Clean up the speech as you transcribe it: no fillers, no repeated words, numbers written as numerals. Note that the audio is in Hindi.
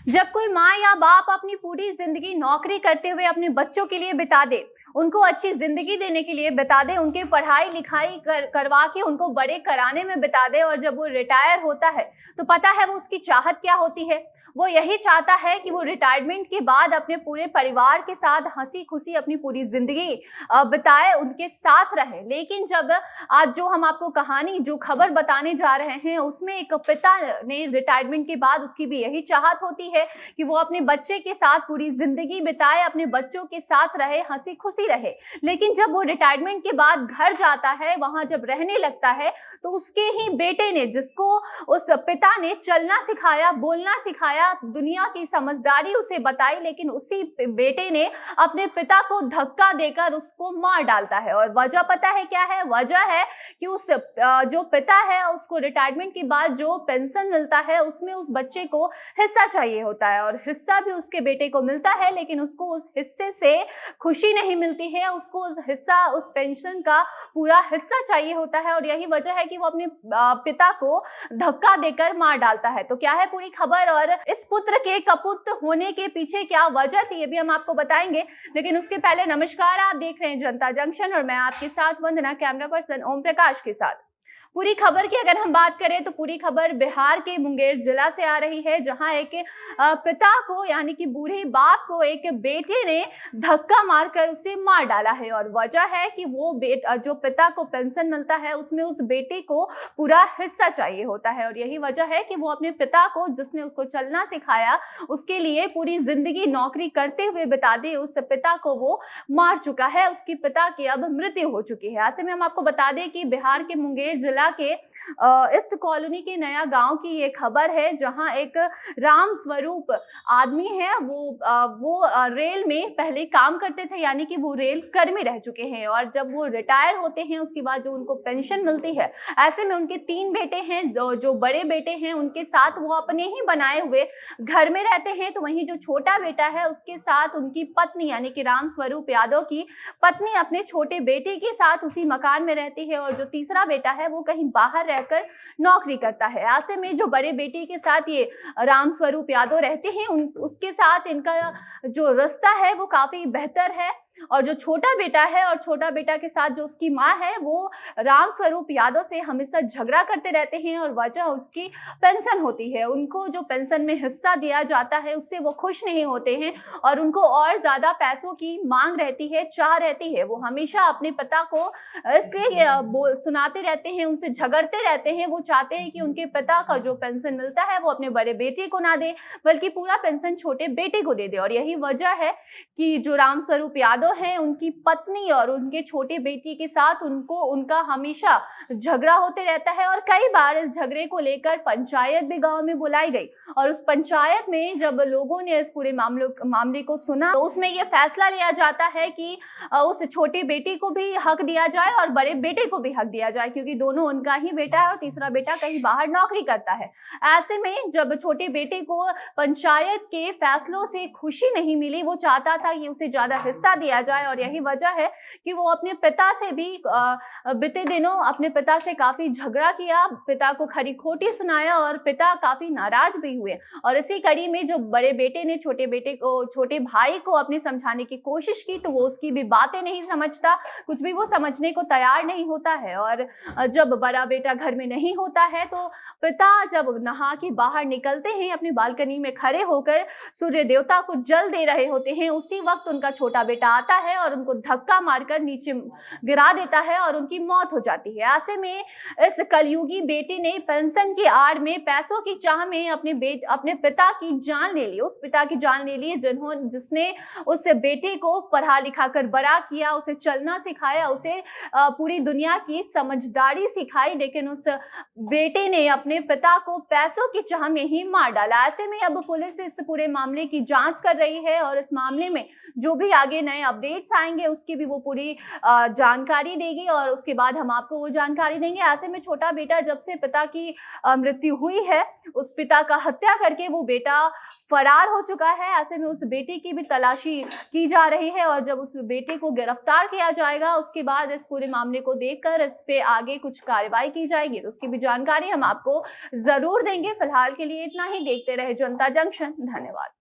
जब कोई माँ या बाप अपनी पूरी जिंदगी नौकरी करते हुए अपने बच्चों के लिए बिता दे, उनको अच्छी जिंदगी देने के लिए बिता दे, उनके पढ़ाई लिखाई करवा के उनको बड़े कराने में बिता दे, और जब वो रिटायर होता है तो पता है वो उसकी चाहत क्या होती है। वो यही चाहता है कि वो रिटायरमेंट के बाद अपने पूरे परिवार के साथ हंसी खुशी अपनी पूरी जिंदगी बिताए, उनके साथ रहे। लेकिन जब आज जो हम आपको कहानी, जो खबर बताने जा रहे हैं, उसमें एक पिता ने रिटायरमेंट के बाद उसकी भी यही चाहत होती है कि वो अपने बच्चे के साथ पूरी जिंदगी बिताए, अपने बच्चों के साथ रहे, हंसी खुशी रहे। लेकिन जब वो रिटायरमेंट के बाद घर जाता है, वहां जब रहने लगता है, तो उसके ही बेटे ने, जिसको उस पिता ने चलना सिखाया, बोलना सिखाया, दुनिया की समझदारी उसे बताई, लेकिन उसी बेटे ने अपने पिता को धक्का देकर उसको मार डालता है। और वजह पता है क्या है? वजह है कि उस जो पिता है उसको रिटायरमेंट के बाद जो पेंशन मिलता है उसमें उस बच्चे को हिस्सा चाहिए होता है, और हिस्सा भी उसके बेटे को मिलता है, लेकिन उसको उस हिस्से से खुशी नहीं मिलती है, उसको उस हिस्सा, उस पेंशन का पूरा हिस्सा चाहिए होता है। और यही वजह है कि वो अपने पिता को धक्का देकर मार डालता है। तो क्या है पूरी खबर, और इस पुत्र के कपुत होने के पीछे क्या वजह थी, ये भी हम आपको बताएंगे। लेकिन उसके पहले नमस्कार, आप देख रहे हैं जनता जंक्शन और मैं आपके साथ वंदना, कैमरा पर्सन ओम प्रकाश के साथ। पूरी खबर की अगर हम बात करें तो पूरी खबर बिहार के मुंगेर जिला से आ रही है, जहां एक पिता को, यानी कि बूढ़े बाप को, एक बेटे ने धक्का मारकर उसे मार डाला है। और वजह है कि वो जो पिता को पेंशन मिलता है उसमें उस बेटे को पूरा हिस्सा चाहिए होता है। और यही वजह है कि वो अपने पिता को, जिसने उसको चलना सिखाया, उसके लिए पूरी जिंदगी नौकरी करते हुए बिता दी, उस पिता को वो मार चुका है। उसकी पिता की अब मृत्यु हो चुकी है। ऐसे में हम आपको बता दें कि बिहार के मुंगेर जिला के ईस्ट कॉलोनी के नया गांव की ये खबर है, जहां एक राम स्वरूप आदमी है, वो रेल में पहले काम करते थे, यानी कि वो रेल कर्मी रह चुके हैं। और जब वो रिटायर होते हैं उसके बाद जो उनको पेंशन मिलती है, ऐसे में उनके 3 बेटे हैं, जो बड़े बेटे हैं उनके साथ वो अपने ही बनाए हुए घर में रहते हैं। तो वहीं जो छोटा बेटा है उसके साथ उनकी पत्नी, यानी कि राम स्वरूप यादव की पत्नी अपने छोटे बेटे के साथ उसी मकान में रहती है। और जो तीसरा बेटा है वो कहीं बाहर रहकर नौकरी करता है। ऐसे में जो बड़े बेटे के साथ ये राम स्वरूप यादव रहते हैं, उसके साथ इनका जो रिश्ता है वो काफी बेहतर है। और जो छोटा बेटा है, और छोटा बेटा के साथ जो उसकी माँ है, वो राम स्वरूप यादव से हमेशा झगड़ा करते रहते हैं, और वजह उसकी पेंशन होती है। उनको जो पेंशन में हिस्सा दिया जाता है उससे वो खुश नहीं होते हैं, और उनको और ज्यादा पैसों की मांग रहती है, चाह रहती है। वो हमेशा अपने पिता को इसलिए सुनाते रहते हैं, उनसे झगड़ते रहते हैं। वो चाहते हैं कि उनके पिता का जो पेंशन मिलता है वो अपने बड़े बेटे को ना दे, बल्कि पूरा पेंशन छोटे बेटे को दे दे। और यही वजह है कि जो राम स्वरूप यादव हैं, उनकी पत्नी और उनके छोटे बेटे के साथ उनका हमेशा झगड़ा होते रहता है। और कई बार इस झगड़े को लेकर पंचायत भी गांव में बुलाई गई, और उस पंचायत में जब लोगों ने इस पूरे मामले को सुना, तो उसमें यह फैसला लिया जाता है कि उस छोटे बेटे को भी हक दिया जाए और बड़े बेटे को भी हक दिया जाए, क्योंकि दोनों उनका ही बेटा है और तीसरा बेटा कहीं बाहर नौकरी करता है। ऐसे में जब छोटे बेटे को पंचायत के फैसलों से खुशी नहीं मिली, वो चाहता था कि उसे ज्यादा हिस्सा दिया जाए। और यही वजह है कि वो अपने पिता से भी बीते दिनों अपने पिता से काफी झगड़ा किया, पिता को खरी खोटी सुनाया, और पिता काफी नाराज भी हुए। और इसी कड़ी में जो बड़े बेटे ने छोटे भाई को अपने समझाने की कोशिश की, तो वो उसकी भी बातें नहीं समझता, कुछ भी वो समझने को तैयार नहीं होता है। और जब बड़ा बेटा घर में नहीं होता है, तो पिता जब नहा के बाहर निकलते हैं, अपनी बालकनी में खड़े होकर सूर्य देवता को जल दे रहे होते हैं, उसी वक्त उनका छोटा बेटा आता है और उनको धक्का मारकर नीचे गिरा देता है और उनकी मौत हो जाती है। ऐसे में इस कलयुगी बेटे ने पेंशन की आड़ में, पैसों की चाह में अपने पिता की जान ले ली, उस पिता की जान ले ली जिसने उस बेटे को पढ़ा लिखा कर बड़ा किया, उसे चलना सिखाया, उसे पूरी दुनिया की समझदारी सिखाई। लेकिन उस बेटे ने अपने पिता को पैसों की चाह में ही मार डाला। ऐसे में अब पुलिस इस पूरे मामले की जांच कर रही है, और इस मामले में जो भी आगे नए अपडेट्स आएंगे उसकी भी वो पूरी जानकारी देगी और उसके बाद हम आपको वो जानकारी देंगे। ऐसे में छोटा बेटा जब से पिता की मृत्यु हुई है, उस पिता का हत्या करके वो बेटा फरार हो चुका है। ऐसे में उस बेटे की भी तलाशी की जा रही है और जब उस बेटे को गिरफ्तार किया जाएगा उसके बाद इस पूरे मामले को देखकर इस पे आगे कुछ कार्रवाई की जाएगी, तो उसकी भी जानकारी हम आपको जरूर देंगे। फिलहाल के लिए इतना ही। देखते रहे जनता जंक्शन। धन्यवाद।